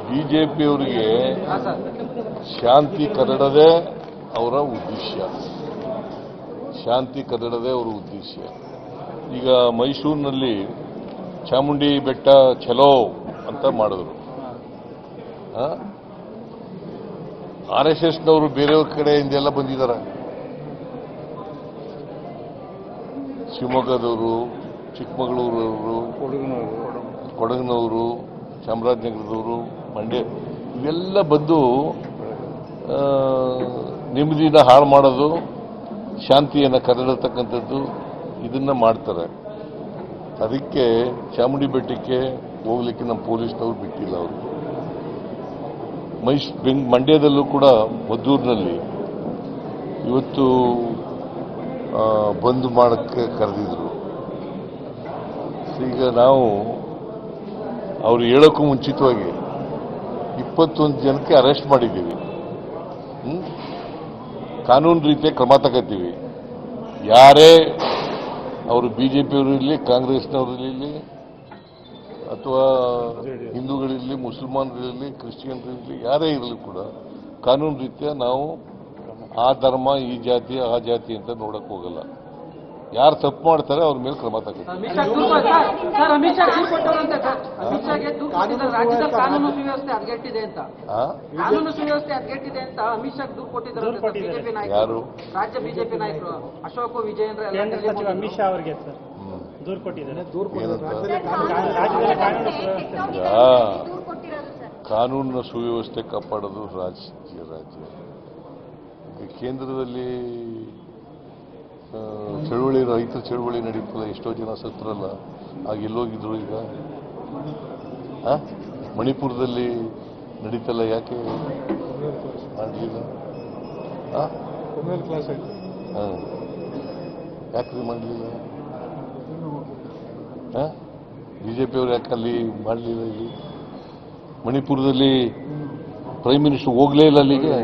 ಬಿಜೆಪಿಯವರಿಗೆ ಶಾಂತಿ ಕದಡದೇ ಅವರ ಉದ್ದೇಶ. ಶಾಂತಿ ಕದಡದೇ ಅವರ ಉದ್ದೇಶ. ಈಗ ಮೈಸೂರಿನಲ್ಲಿ ಚಾಮುಂಡಿ ಬೆಟ್ಟ ಚಲೋ ಅಂತ ಮಾಡಿದ್ರು. RSSನವರು ಬೇರೆಯವ್ರ ಕಡೆಯಿಂದೆಲ್ಲ ಬಂದಿದ್ದಾರೆ. ಶಿವಮೊಗ್ಗದವರು, ಚಿಕ್ಕಮಗಳೂರವರು, ಕೊಡಗಿನವರು, ಚಾಮರಾಜನಗರದವರು, ಮಂಡ್ಯ ಇವೆಲ್ಲ ಬಂದು ನೆಮ್ಮದಿನ ಹಾಳು ಮಾಡೋದು, ಶಾಂತಿಯನ್ನು ಕದಡತಕ್ಕಂಥದ್ದು ಇದನ್ನ ಮಾಡ್ತಾರೆ. ಅದಕ್ಕೆ ಚಾಮುಂಡಿ ಬೆಟ್ಟಕ್ಕೆ ಹೋಗ್ಲಿಕ್ಕೆ ನಮ್ಮ ಪೊಲೀಸ್ನವರು ಬಿಟ್ಟಿಲ್ಲ. ಅವರು ಮಂಡ್ಯದಲ್ಲೂ ಕೂಡ ಮದ್ದೂರಿನಲ್ಲಿ ಇವತ್ತು ಬಂದ್ ಮಾಡಕ್ಕೆ ಕರೆದಿದ್ರು. ಈಗ ನಾವು ಅವ್ರು ಹೇಳೋಕ್ಕೂ ಮುಂಚಿತವಾಗಿ 21 ಜನಕ್ಕೆ ಅರೆಸ್ಟ್ ಮಾಡಿದ್ದೀವಿ. ಕಾನೂನು ರೀತಿಯ ಕ್ರಮ ತಗೋತೀವಿ. ಯಾರೇ ಅವರು ಬಿಜೆಪಿಯವರು ಇರಲಿ, ಕಾಂಗ್ರೆಸ್ನವರಿರಲಿ, ಅಥವಾ ಹಿಂದೂಗಳಿರಲಿ, ಮುಸಲ್ಮಾನರಿರಲಿ, ಕ್ರಿಶ್ಚಿಯನ್ರಿರಲಿ, ಯಾರೇ ಇರಲಿ ಕೂಡ ಕಾನೂನು ರೀತಿಯ ನಾವು ಆ ಧರ್ಮ, ಈ ಜಾತಿ, ಆ ಜಾತಿ ಅಂತ ನೋಡಕ್ ಹೋಗಲ್ಲ. ಯಾರು ತಪ್ಪು ಮಾಡ್ತಾರೆ ಅವ್ರ ಮೇಲೆ ಕ್ರಮ ತಗೋತೀವಿ. ಕಾನೂನು ಸುವ್ಯವಸ್ಥೆ ಹದಗೆಟ್ಟಿದೆ ಅಂತ ಅಮಿತ್ ಶಾ ದೂರು ಕೊಟ್ಟಿದ್ದಾರೆ ಬಿಜೆಪಿ ನಾಯಕರು. ಯಾರು? ರಾಜ್ಯ ಬಿಜೆಪಿ ನಾಯಕರು ಅಶೋಕ್ ವಿಜಯೇಂದ್ರ ಅಮಿತ್ ಶಾ ಅವರಿಗೆ ದೂರು ಕೊಟ್ಟಿದ್ದಾರೆ. ಕಾನೂನಿನ ಸುವ್ಯವಸ್ಥೆ ಕಾಪಾಡೋದು ರಾಜ್ಯ. ಕೇಂದ್ರದಲ್ಲಿ ಚಳುವಳಿ, ರೈತರ ಚಳುವಳಿ ನಡೀತಲ್ಲ, ಎಷ್ಟೋ ಜನ ಸತ್ರಲ್ಲ, ಆಗ ಎಲ್ಲೋಗಿದ್ರು. ಈಗ ಮಣಿಪುರದಲ್ಲಿ ನಡೀತಲ್ಲ, ಯಾಕೆ ಮಾಡಲಿಲ್ಲ? ಯಾಕ್ರಿ ಮಾಡಲಿಲ್ಲ? ಬಿಜೆಪಿಯವರು ಯಾಕೆ ಅಲ್ಲಿ ಮಾಡಲಿಲ್ಲ? ಇಲ್ಲಿ ಮಣಿಪುರದಲ್ಲಿ ಪ್ರೈಮ್ ಮಿನಿಸ್ಟರ್ ಹೋಗ್ಲೇ ಇಲ್ಲ ಅಲ್ಲಿಗೆ.